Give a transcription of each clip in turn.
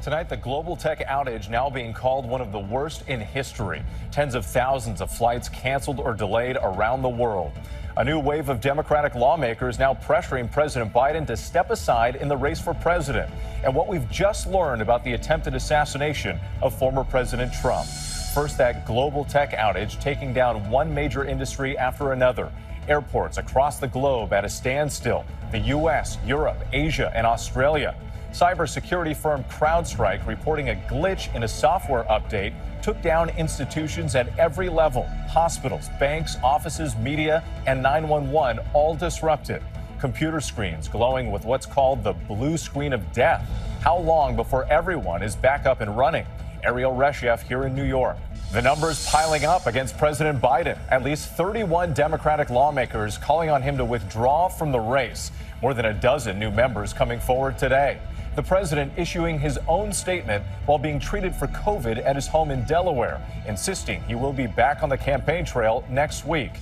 Tonight, the global tech outage now being called one of the worst in history. Tens of thousands of flights canceled or delayed around the world. A new wave of Democratic lawmakers now pressuring President Biden to step aside in the race for president. And what we've just learned about the attempted assassination of former President Trump. First, that global tech outage taking down one major industry after another. Airports across the globe at a standstill. The U.S., Europe, Asia, and Australia. Cybersecurity firm CrowdStrike reporting a glitch in a software update took down institutions at every level. Hospitals, banks, offices, media, and 911 all disrupted. Computer screens glowing with what's called the blue screen of death. How long before everyone is back up and running? Ariel Reshef here in New York. The numbers piling up against President Biden. At least 31 Democratic lawmakers calling on him to withdraw from the race. More than a dozen new members coming forward today. The president issuing his own statement while being treated for COVID at his home in Delaware, insisting he will be back on the campaign trail next week.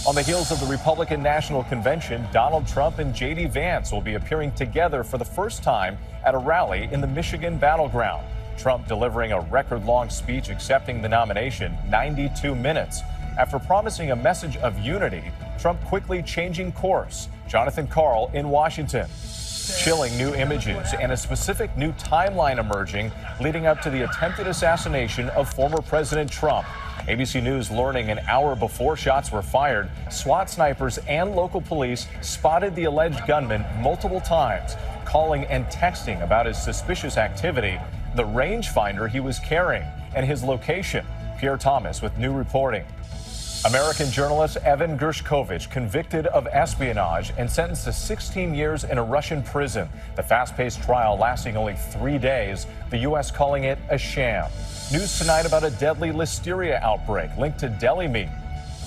On the heels of the Republican National Convention, Donald Trump and J.D. Vance will be appearing together for the first time at a rally in the Michigan battleground. Trump delivering a record-long speech accepting the nomination, 92 minutes. After promising a message of unity, Trump quickly changing course. Jonathan Karl in Washington. Chilling new images and a specific new timeline emerging leading up to the attempted assassination of former President Trump. ABC News learning an hour before shots were fired, SWAT snipers and local police spotted the alleged gunman multiple times, calling and texting about his suspicious activity, the rangefinder he was carrying, and his location. Pierre Thomas with new reporting. American journalist Evan Gershkovich convicted of espionage and sentenced to 16 years in a Russian prison. The fast-paced trial lasting only 3 days, the U.S. calling it a sham. News tonight about a deadly listeria outbreak linked to deli meat.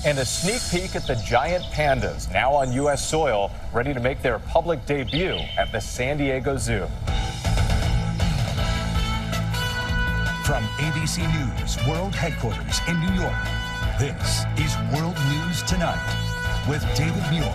And a sneak peek at the giant pandas, now on U.S. soil, ready to make their public debut at the San Diego Zoo. From ABC News World Headquarters in New York, this is World News Tonight with David Muir.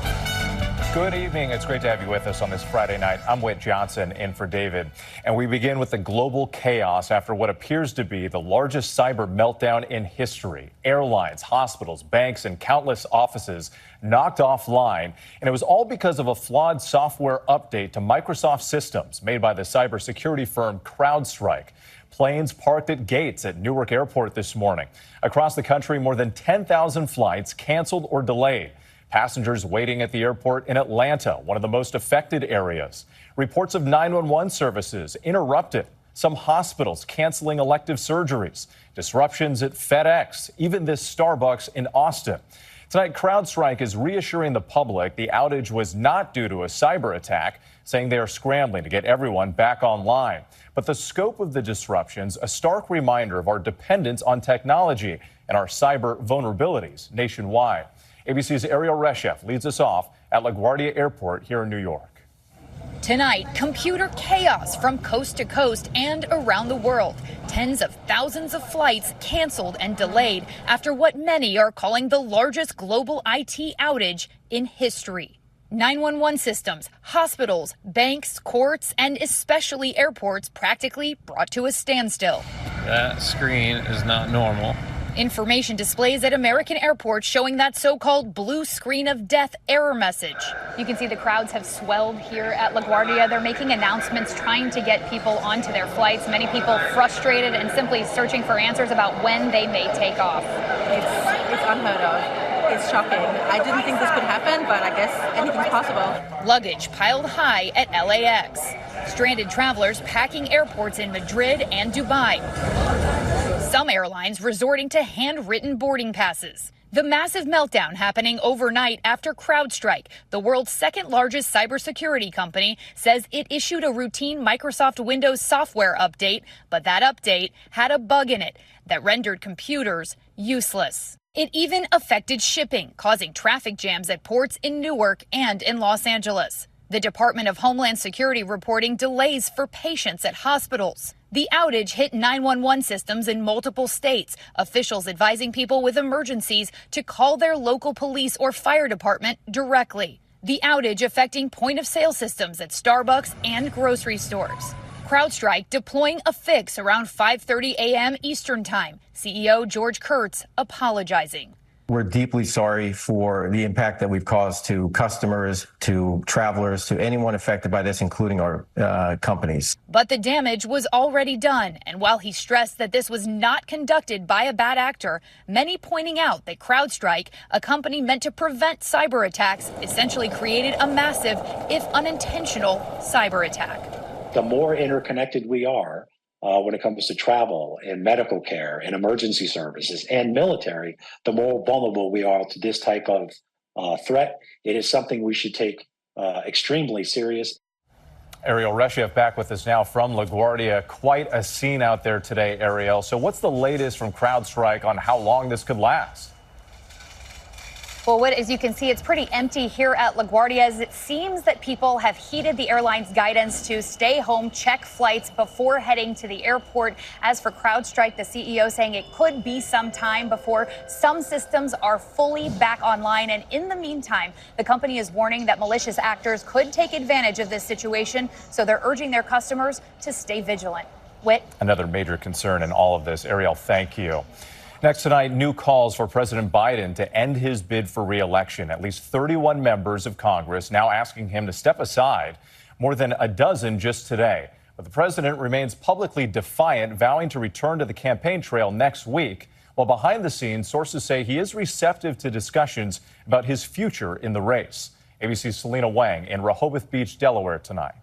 Good evening. It's great to have you with us on this Friday night. I'm Whit Johnson in for David. And we begin with the global chaos after what appears to be the largest cyber meltdown in history. Airlines, hospitals, banks, and countless offices knocked offline. And it was all because of a flawed software update to Microsoft systems made by the cybersecurity firm CrowdStrike. Planes parked at gates at Newark Airport this morning. Across the country, more than 10,000 flights canceled or delayed. Passengers waiting at the airport in Atlanta, one of the most affected areas. Reports of 911 services interrupted. Some hospitals canceling elective surgeries. Disruptions at FedEx, even this Starbucks in Austin. Tonight, CrowdStrike is reassuring the public the outage was not due to a cyber attack, saying they are scrambling to get everyone back online. But the scope of the disruptions, a stark reminder of our dependence on technology and our cyber vulnerabilities nationwide. ABC's Ariel Reshef leads us off at LaGuardia Airport here in New York. Tonight, computer chaos from coast to coast and around the world. Tens of thousands of flights canceled and delayed after what many are calling the largest global IT outage in history. 911 systems, hospitals, banks, courts, and especially airports practically brought to a standstill. That screen is not normal. Information displays at American airports showing that so-called blue screen of death error message. You can see the crowds have swelled here at LaGuardia. They're making announcements, trying to get people onto their flights. Many people frustrated and simply searching for answers about when they may take off. It's unheard of. It's shocking. I didn't think this could happen, but I guess anything's possible. Luggage piled high at LAX. Stranded travelers packing airports in Madrid and Dubai. Some airlines resorting to handwritten boarding passes. The massive meltdown happening overnight after CrowdStrike, the world's second largest cybersecurity company, says it issued a routine Microsoft Windows software update, but that update had a bug in it that rendered computers useless. It even affected shipping, causing traffic jams at ports in Newark and in Los Angeles. The Department of Homeland Security reporting delays for patients at hospitals. The outage hit 911 systems in multiple states, officials advising people with emergencies to call their local police or fire department directly. The outage affecting point-of-sale systems at Starbucks and grocery stores. CrowdStrike deploying a fix around 5:30 a.m. Eastern Time. CEO George Kurtz apologizing. We're deeply sorry for the impact that we've caused to customers, to travelers, to anyone affected by this, including our companies. But the damage was already done. And while he stressed that this was not conducted by a bad actor, many pointing out that CrowdStrike, a company meant to prevent cyber attacks, essentially created a massive, if unintentional, cyber attack. The more interconnected we are, when it comes to travel and medical care and emergency services and military, the more vulnerable we are to this type of threat. It is something we should take extremely serious. Ariel Reshev back with us now from LaGuardia. Quite a scene out there today, Ariel. So what's the latest from CrowdStrike on how long this could last? Well, as you can see, it's pretty empty here at LaGuardia, as it seems that people have heeded the airline's guidance to stay home, check flights before heading to the airport. As for CrowdStrike, the CEO saying it could be some time before some systems are fully back online. And in the meantime, the company is warning that malicious actors could take advantage of this situation. So they're urging their customers to stay vigilant. Whit? Another major concern in all of this. Ariel, thank you. Next tonight, new calls for President Biden to end his bid for re-election. At least 31 members of Congress now asking him to step aside, more than a dozen just today. But the president remains publicly defiant, vowing to return to the campaign trail next week. While behind the scenes, sources say he is receptive to discussions about his future in the race. ABC's Selena Wang in Rehoboth Beach, Delaware tonight.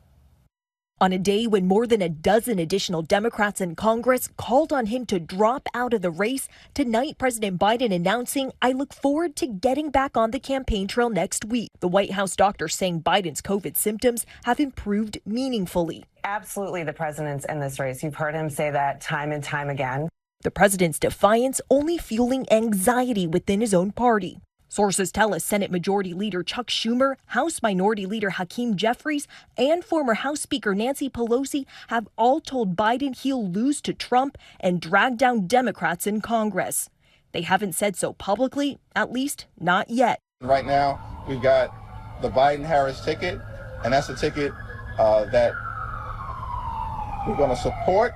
On a day when more than a dozen additional Democrats in Congress called on him to drop out of the race, tonight President Biden announcing, "I look forward to getting back on the campaign trail next week." The White House doctor saying Biden's COVID symptoms have improved meaningfully. Absolutely, the president's in this race. You've heard him say that time and time again. The president's defiance only fueling anxiety within his own party. Sources tell us Senate Majority Leader Chuck Schumer, House Minority Leader Hakeem Jeffries, and former House Speaker Nancy Pelosi have all told Biden he'll lose to Trump and drag down Democrats in Congress. They haven't said so publicly, at least not yet. Right now, we've got the Biden-Harris ticket, and that's a ticket that we're going to support.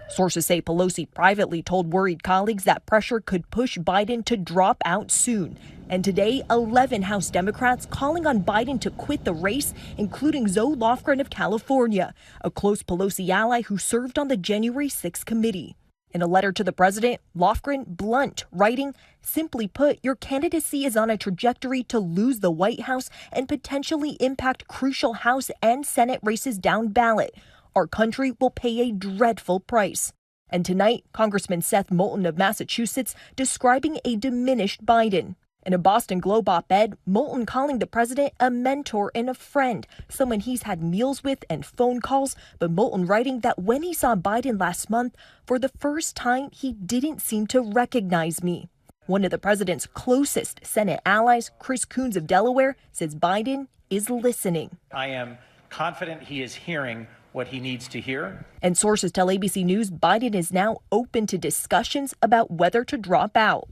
Sources say Pelosi privately told worried colleagues that pressure could push Biden to drop out soon. And today, 11 House Democrats calling on Biden to quit the race, including Zoe Lofgren of California, a close Pelosi ally who served on the January 6th committee. In a letter to the president, Lofgren blunt, writing, "Simply put, your candidacy is on a trajectory to lose the White House and potentially impact crucial House and Senate races down ballot. Our country will pay a dreadful price." And tonight, Congressman Seth Moulton of Massachusetts describing a diminished Biden. In a Boston Globe op-ed, Moulton calling the president a mentor and a friend, someone he's had meals with and phone calls, but Moulton writing that when he saw Biden last month, for the first time, he didn't seem to recognize me. One of the president's closest Senate allies, Chris Coons of Delaware, says Biden is listening. I am confident he is hearing what he needs to hear. And sources tell ABC News Biden is now open to discussions about whether to drop out.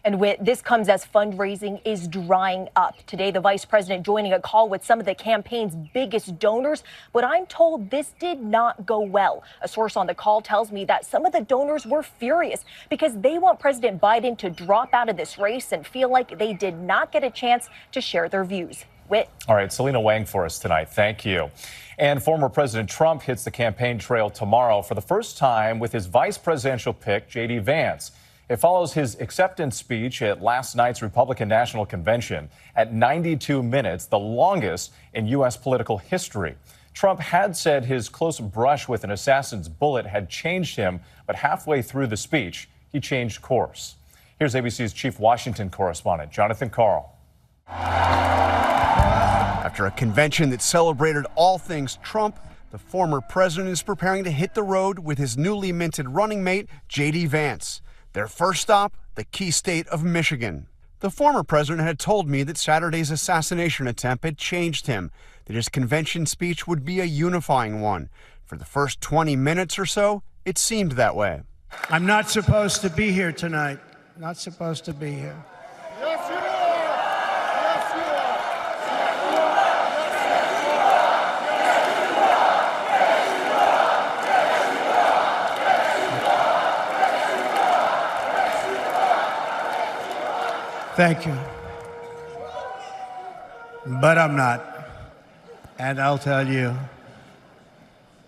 And this comes as fundraising is drying up. Today, the vice president joining a call with some of the campaign's biggest donors. But I'm told this did not go well. A source on the call tells me that some of the donors were furious because they want President Biden to drop out of this race and feel like they did not get a chance to share their views. Whit. All right, Selena Wang for us tonight. Thank you. And former President Trump hits the campaign trail tomorrow for the first time with his vice presidential pick, J.D. Vance. It follows his acceptance speech at last night's Republican National Convention at 92 minutes, the longest in U.S. political history. Trump had said his close brush with an assassin's bullet had changed him, but halfway through the speech, he changed course. Here's ABC's chief Washington correspondent, Jonathan Karl. After a convention that celebrated all things Trump, the former president is preparing to hit the road with his newly minted running mate, J.D. Vance. Their first stop, the key state of Michigan. The former president had told me that Saturday's assassination attempt had changed him, that his convention speech would be a unifying one. For the first 20 minutes or so, it seemed that way. I'm not supposed to be here tonight. Not supposed to be here. Yes, you are. Yes, you are. Thank you. But I'm not. And I'll tell you,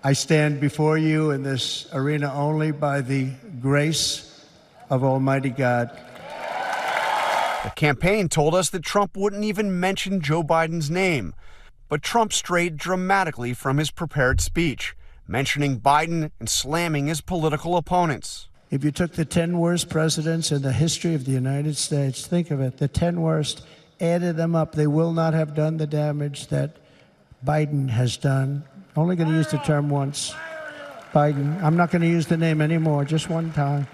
I stand before you in this arena only by the grace of Almighty God. The campaign told us that Trump wouldn't even mention Joe Biden's name. But Trump strayed dramatically from his prepared speech, mentioning Biden and slamming his political opponents. If you took the 10 worst presidents in the history of the United States, think of it, the 10 worst, added them up, they will not have done the damage that Biden has done. Only going to use the term once. Biden. I'm not going to use the name anymore, just one time.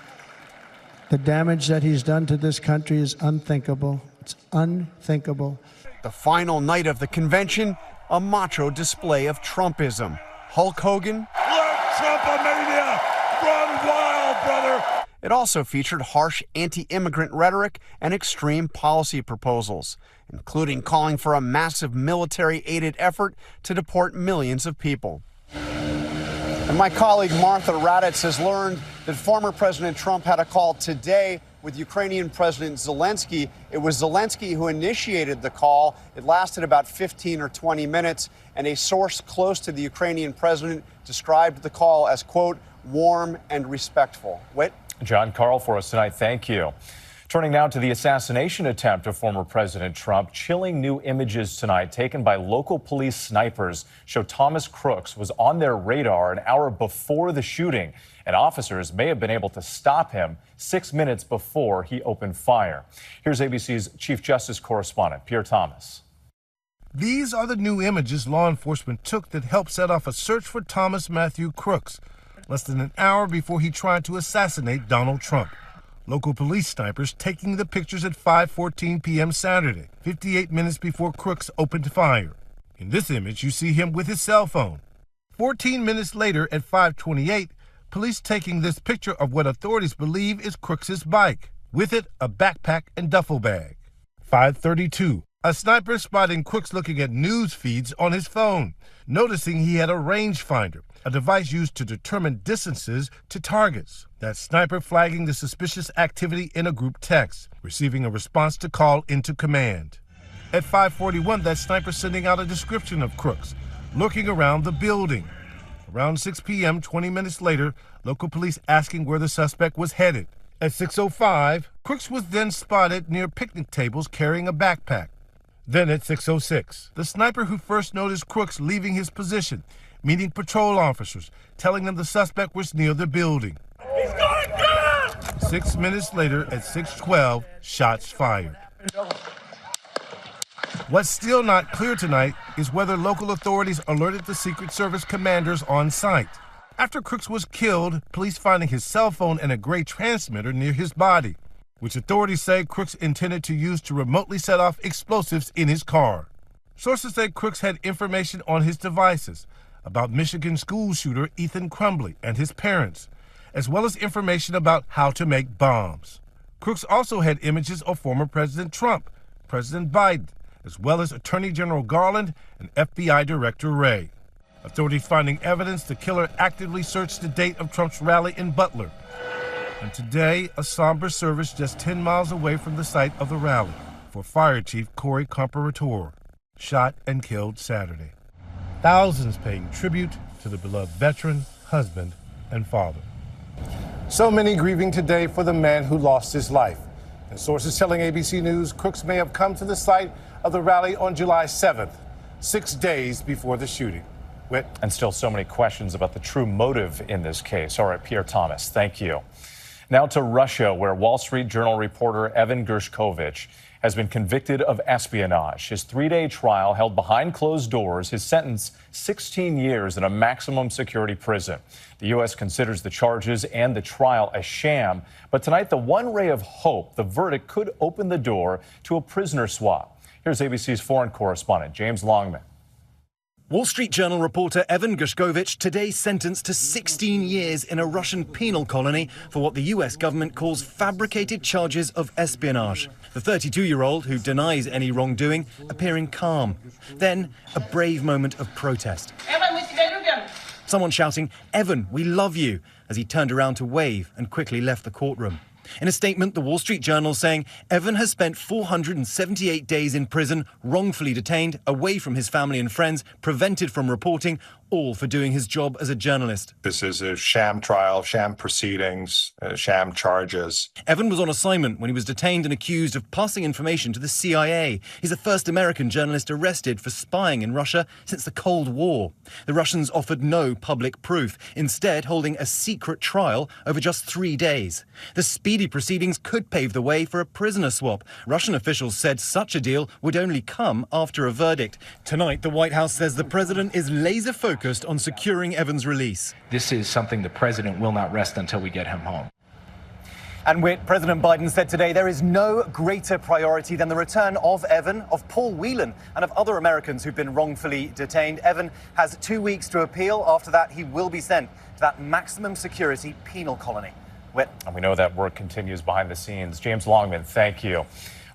The damage that he's done to this country is unthinkable. It's unthinkable. The final night of the convention, a macho display of Trumpism. Hulk Hogan. Let Trumpomania run wild, brother. It also featured harsh anti-immigrant rhetoric and extreme policy proposals, including calling for a massive military-aided effort to deport millions of people. And my colleague Martha Raddatz has learned that former President Trump had a call today with Ukrainian President Zelensky. It was Zelensky who initiated the call. It lasted about 15 or 20 minutes, and a source close to the Ukrainian president described the call as, quote, warm and respectful. Whit? John Carl for us tonight. Thank you. Turning now to the assassination attempt of former President Trump. Chilling new images tonight taken by local police snipers show Thomas Crooks was on their radar an hour before the shooting, and officers may have been able to stop him 6 minutes before he opened fire. Here's ABC's Chief Justice correspondent, Pierre Thomas. These are the new images law enforcement took that helped set off a search for Thomas Matthew Crooks, less than an hour before he tried to assassinate Donald Trump. Local police snipers taking the pictures at 5:14 p.m. Saturday, 58 minutes before Crooks opened fire. In this image, you see him with his cell phone. 14 minutes later at 5:28, police taking this picture of what authorities believe is Crooks's bike. With it, a backpack and duffel bag. 5:32, a sniper spotting Crooks looking at news feeds on his phone, noticing he had a rangefinder, a device used to determine distances to targets. That sniper flagging the suspicious activity in a group text, receiving a response to call into command. At 5:41, that sniper sending out a description of Crooks, lurking around the building. Around 6 p.m., 20 minutes later, local police asking where the suspect was headed. At 6:05, Crooks was then spotted near picnic tables carrying a backpack. Then at 6:06, the sniper who first noticed Crooks leaving his position, meeting patrol officers, telling them the suspect was near the building. He's got a gun! 6 minutes later at 6:12, shots fired. What's still not clear tonight is whether local authorities alerted the Secret Service commanders on site. After Crooks was killed, police finding his cell phone and a gray transmitter near his body, which authorities say Crooks intended to use to remotely set off explosives in his car. Sources say Crooks had information on his devices about Michigan school shooter Ethan Crumbley and his parents, as well as information about how to make bombs. Crooks also had images of former President Trump, President Biden, as well as Attorney General Garland and FBI Director Wray. Authorities finding evidence the killer actively searched the date of Trump's rally in Butler. And today, a somber service just 10 miles away from the site of the rally for Fire Chief Corey Comparator, shot and killed Saturday. Thousands paying tribute to the beloved veteran, husband, and father. So many grieving today for the man who lost his life. And sources telling ABC News Crooks may have come to the site of the rally on July 7th, 6 days before the shooting. Whit? And still so many questions about the true motive in this case. All right, Pierre Thomas, thank you. Now to Russia, where Wall Street Journal reporter Evan Gershkovich has been convicted of espionage. His 3-day trial held behind closed doors. His sentence, 16 years in a maximum security prison. The U.S. considers the charges and the trial a sham. But tonight, the one ray of hope, the verdict could open the door to a prisoner swap. Here's ABC's foreign correspondent, James Longman. Wall Street Journal reporter Evan Gershkovich today sentenced to 16 years in a Russian penal colony for what the U.S. government calls fabricated charges of espionage. The 32-year-old, who denies any wrongdoing, appearing calm. Then, a brave moment of protest. Someone shouting, "Evan, we love you," as he turned around to wave and quickly left the courtroom. In a statement, the Wall Street Journal saying Evan has spent 478 days in prison, wrongfully detained, away from his family and friends, prevented from reporting, all for doing his job as a journalist. This is a sham trial, sham proceedings, sham charges. Evan was on assignment when he was detained and accused of passing information to the CIA. He's the first American journalist arrested for spying in Russia since the Cold War. The Russians offered no public proof, instead holding a secret trial over just 3 days. The speedy proceedings could pave the way for a prisoner swap. Russian officials said such a deal would only come after a verdict. Tonight, the White House says the president is laser-focused on securing Evan's release. This is something the president will not rest until we get him home. And President Biden said today there is no greater priority than the return of Evan, of Paul Whelan, and of other Americans who've been wrongfully detained. Evan has 2 weeks to appeal. After that, he will be sent to that maximum security penal colony. And we know that work continues behind the scenes. James Longman, thank you.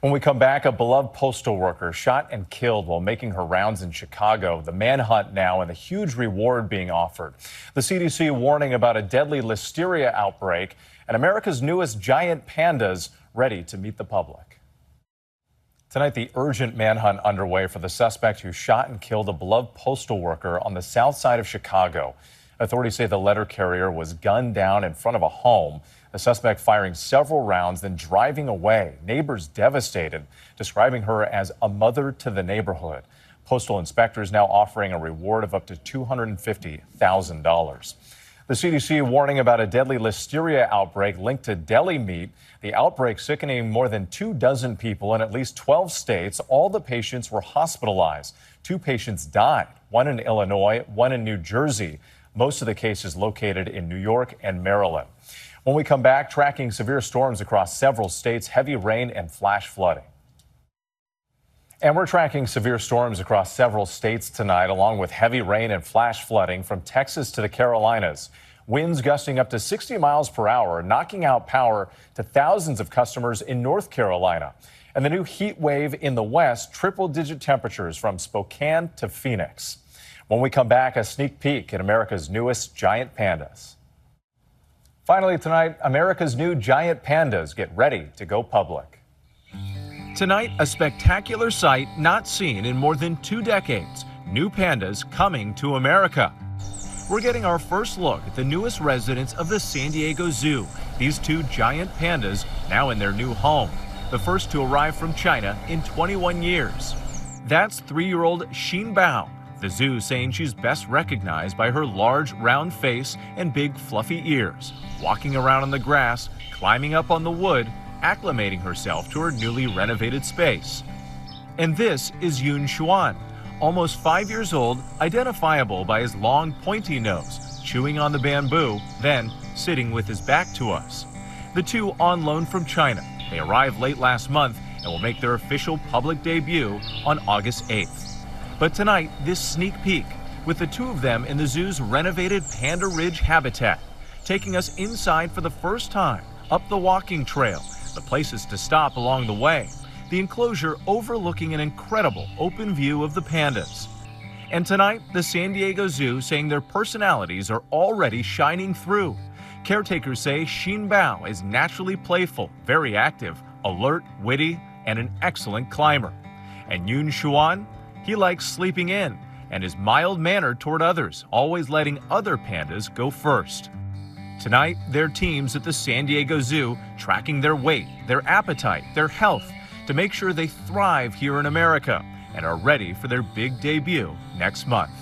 When we come back, a beloved postal worker shot and killed while making her rounds in Chicago. The manhunt now and the huge reward being offered. The CDC warning about a deadly listeria outbreak and America's newest giant pandas ready to meet the public. Tonight, the urgent manhunt underway for the suspect who shot and killed a beloved postal worker on the south side of Chicago. Authorities say the letter carrier was gunned down in front of a home. The suspect firing several rounds, then driving away. Neighbors devastated, describing her as a mother to the neighborhood. Postal inspectors now offering a reward of up to $250,000. The CDC warning about a deadly listeria outbreak linked to deli meat. The outbreak sickening more than 24 people in at least 12 states. All the patients were hospitalized. 2 patients died, one in Illinois, one in New Jersey. Most of the cases located in New York and Maryland. When we come back, tracking severe storms across several states, heavy rain and flash flooding. And we're tracking severe storms across several states tonight, along with heavy rain and flash flooding from Texas to the Carolinas. Winds gusting up to 60 miles per hour, knocking out power to thousands of customers in North Carolina. And the new heat wave in the west, triple-digit temperatures from Spokane to Phoenix. When we come back, a sneak peek at America's newest giant pandas. Finally tonight, America's new giant pandas get ready to go public. Tonight, a spectacular sight not seen in more than 2 decades. New pandas coming to America. We're getting our first look at the newest residents of the San Diego Zoo. These 2 giant pandas now in their new home. The first to arrive from China in 21 years. That's 3-year-old Xin Bao. The zoo saying she's best recognized by her large, round face and big, fluffy ears. Walking around on the grass, climbing up on the wood, acclimating herself to her newly renovated space. And this is Yun Xuan, almost 5 years old, identifiable by his long, pointy nose, chewing on the bamboo, then sitting with his back to us. The 2 on loan from China. They arrived late last month and will make their official public debut on August 8th. But tonight, this sneak peek with the 2 of them in the zoo's renovated Panda Ridge habitat, taking us inside for the first time, up the walking trail, the places to stop along the way, the enclosure overlooking an incredible open view of the pandas. And tonight, the San Diego Zoo saying their personalities are already shining through. Caretakers say Xin Bao is naturally playful, very active, alert, witty, and an excellent climber. And Yun Xuan, he likes sleeping in and is mild-mannered toward others, always letting other pandas go first. Tonight, their teams at the San Diego Zoo tracking their weight, their appetite, their health to make sure they thrive here in America and are ready for their big debut next month.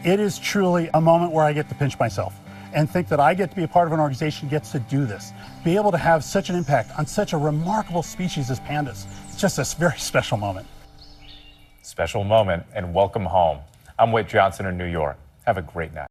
It is truly a moment where I get to pinch myself and think that I get to be a part of an organization that gets to do this, be able to have such an impact on such a remarkable species as pandas. It's just a very special moment. Special moment and welcome home. I'm Whit Johnson in New York. Have a great night.